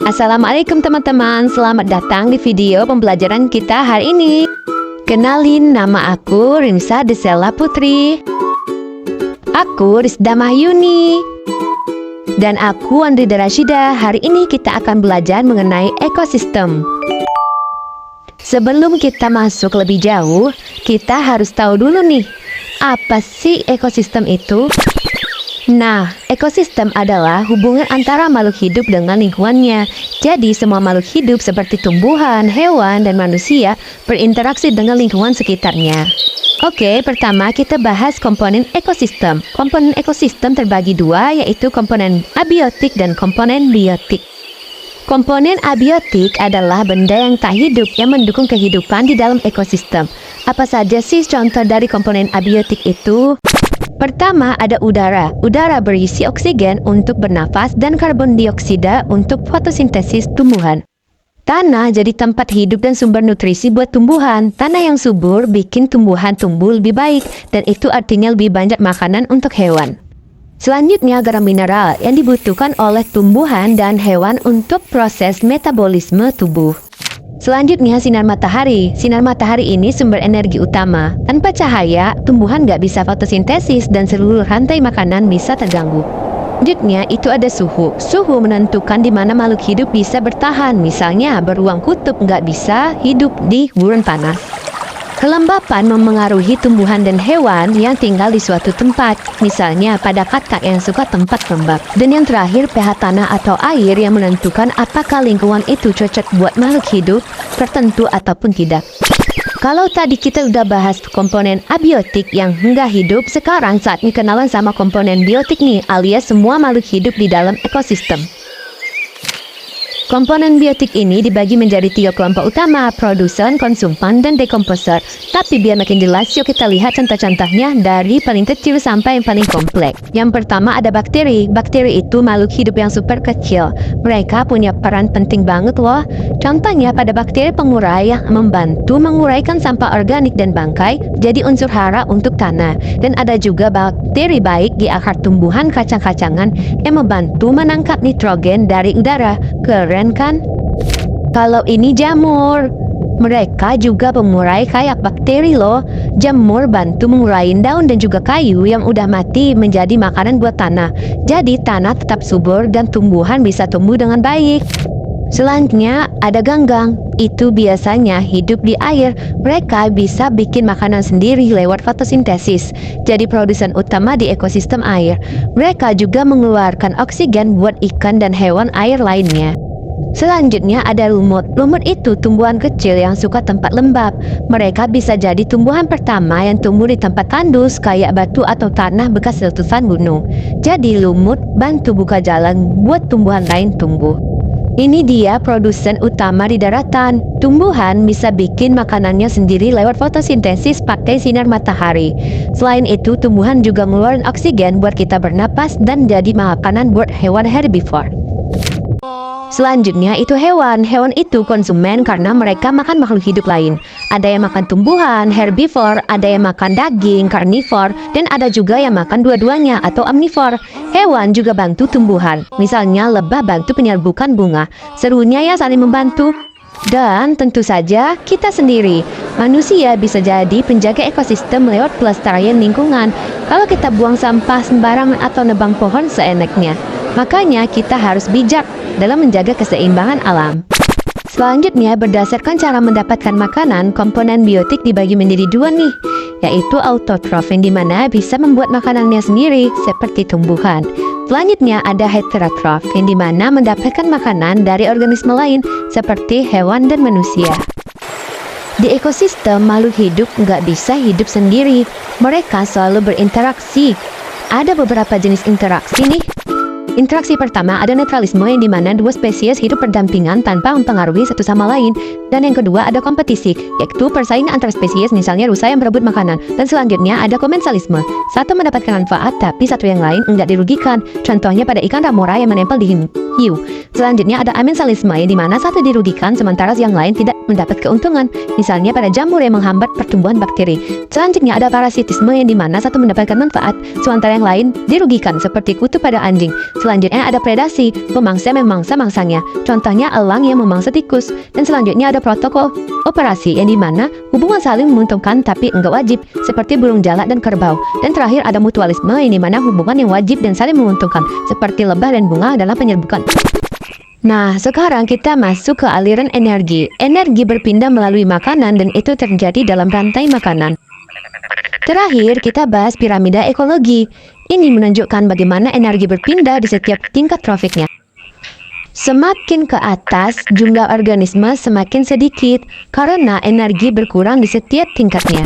Assalamualaikum teman-teman, selamat datang di video pembelajaran kita hari ini. Kenalin, nama aku Rimsa Desela Putri. Aku Rizda Mahyuni. Dan aku Andrida Rashida. Hari ini kita akan belajar mengenai ekosistem. Sebelum kita masuk lebih jauh, kita harus tahu dulu nih, apa sih ekosistem itu? Nah, ekosistem adalah hubungan antara makhluk hidup dengan lingkungannya. Jadi, semua makhluk hidup seperti tumbuhan, hewan, dan manusia berinteraksi dengan lingkungan sekitarnya. Oke, pertama kita bahas komponen ekosistem. Komponen ekosistem terbagi dua, yaitu komponen abiotik dan komponen biotik. Komponen abiotik adalah benda yang tak hidup yang mendukung kehidupan di dalam ekosistem. Apa saja sih contoh dari komponen abiotik itu? Pertama, ada udara. Udara berisi oksigen untuk bernafas dan karbon dioksida untuk fotosintesis tumbuhan. Tanah jadi tempat hidup dan sumber nutrisi buat tumbuhan. Tanah yang subur bikin tumbuhan tumbuh lebih baik, dan itu artinya lebih banyak makanan untuk hewan. Selanjutnya, garam mineral yang dibutuhkan oleh tumbuhan dan hewan untuk proses metabolisme tubuh. Selanjutnya, sinar matahari. Sinar matahari ini sumber energi utama. Tanpa cahaya, tumbuhan nggak bisa fotosintesis dan seluruh rantai makanan bisa terganggu. Selanjutnya, itu ada suhu. Suhu menentukan di mana makhluk hidup bisa bertahan. Misalnya, beruang kutub nggak bisa hidup di gurun panas. Kelembapan memengaruhi tumbuhan dan hewan yang tinggal di suatu tempat. Misalnya, pada katak yang suka tempat lembab. Dan yang terakhir, pH tanah atau air yang menentukan apakah lingkungan itu cocok buat makhluk hidup tertentu ataupun tidak. Kalau tadi kita udah bahas komponen abiotik yang nggak hidup, sekarang saatnya kenalan sama komponen biotik nih, alias semua makhluk hidup di dalam ekosistem. Komponen biotik ini dibagi menjadi 3 kelompok utama, produsen, konsumen, dan dekomposer. Tapi biar makin jelas, yuk kita lihat contoh-contohnya dari paling kecil sampai yang paling kompleks. Yang pertama ada bakteri. Bakteri itu makhluk hidup yang super kecil. Mereka punya peran penting banget loh. Contohnya pada bakteri pengurai yang membantu menguraikan sampah organik dan bangkai jadi unsur hara untuk tanah. Dan ada juga bakteri baik di akar tumbuhan kacang-kacangan yang membantu menangkap nitrogen dari udara. Keren kan? Kalau ini jamur, mereka juga pengurai kayak bakteri loh. Jamur bantu menguraiin daun dan juga kayu yang udah mati menjadi makanan buat tanah. Jadi tanah tetap subur dan tumbuhan bisa tumbuh dengan baik. Selanjutnya ada ganggang. Itu biasanya hidup di air. Mereka bisa bikin makanan sendiri lewat fotosintesis. Jadi produsen utama di ekosistem air. Mereka juga mengeluarkan oksigen buat ikan dan hewan air lainnya. Selanjutnya ada lumut. Lumut itu tumbuhan kecil yang suka tempat lembab. Mereka bisa jadi tumbuhan pertama yang tumbuh di tempat tandus kayak batu atau tanah bekas letusan gunung. Jadi lumut bantu buka jalan buat tumbuhan lain tumbuh. Ini dia produsen utama di daratan. Tumbuhan bisa bikin makanannya sendiri lewat fotosintesis pakai sinar matahari. Selain itu, tumbuhan juga ngeluarin oksigen buat kita bernapas dan jadi makanan buat hewan herbivore. Selanjutnya itu hewan. Hewan itu konsumen karena mereka makan makhluk hidup lain. Ada yang makan tumbuhan, herbivore, ada yang makan daging, karnivor, dan ada juga yang makan dua-duanya atau omnivor. Hewan juga bantu tumbuhan. Misalnya lebah bantu penyerbukan bunga. Serunya ya saling membantu. Dan tentu saja kita sendiri. Manusia bisa jadi penjaga ekosistem lewat pelestarian lingkungan. Kalau kita buang sampah sembarangan atau nebang pohon seenaknya, makanya kita harus bijak dalam menjaga keseimbangan alam. Selanjutnya, berdasarkan cara mendapatkan makanan, komponen biotik dibagi menjadi 2 nih, yaitu autotrof yang dimana bisa membuat makanannya sendiri seperti tumbuhan. Selanjutnya ada heterotrof yang dimana mendapatkan makanan dari organisme lain seperti hewan dan manusia. Di ekosistem, makhluk hidup nggak bisa hidup sendiri. Mereka selalu berinteraksi. Ada beberapa jenis interaksi nih. Interaksi pertama ada netralisme yang dimana dua spesies hidup berdampingan tanpa mempengaruhi satu sama lain. Dan yang kedua ada kompetisi, yaitu persaingan antar spesies, misalnya rusa yang berebut makanan. Dan selanjutnya ada komensalisme. Satu mendapatkan manfaat tapi satu yang lain enggak dirugikan. Contohnya pada ikan ramora yang menempel di hiu. Selanjutnya ada amensalisme yang dimana satu dirugikan sementara yang lain tidak mendapat keuntungan. Misalnya pada jamur yang menghambat pertumbuhan bakteri. Selanjutnya ada parasitisme yang dimana satu mendapatkan manfaat sementara yang lain dirugikan seperti kutu pada anjing. Selanjutnya ada predasi, memangsa memangsa mangsanya. Contohnya elang yang memangsa tikus. Dan selanjutnya ada protokol operasi yang dimana hubungan saling menguntungkan tapi enggak wajib, seperti burung jalak dan kerbau. Dan terakhir ada mutualisme yang dimana hubungan yang wajib dan saling menguntungkan, seperti lebah dan bunga dalam penyerbukan. Nah, sekarang kita masuk ke aliran energi. Energi berpindah melalui makanan dan itu terjadi dalam rantai makanan. Terakhir, kita bahas piramida ekologi. Ini menunjukkan bagaimana energi berpindah di setiap tingkat trofiknya. Semakin ke atas, jumlah organisme semakin sedikit karena energi berkurang di setiap tingkatnya.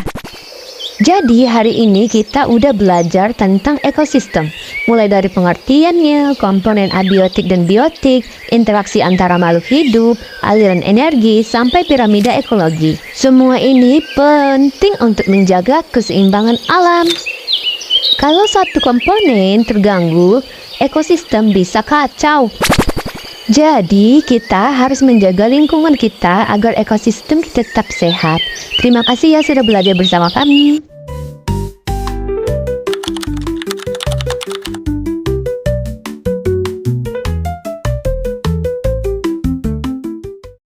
Jadi hari ini kita udah belajar tentang ekosistem, mulai dari pengertiannya, komponen abiotik dan biotik, interaksi antara makhluk hidup, aliran energi, sampai piramida ekologi. Semua ini penting untuk menjaga keseimbangan alam. Kalau satu komponen terganggu, ekosistem bisa kacau. Jadi, kita harus menjaga lingkungan kita agar ekosistem kita tetap sehat. Terima kasih ya sudah belajar bersama kami.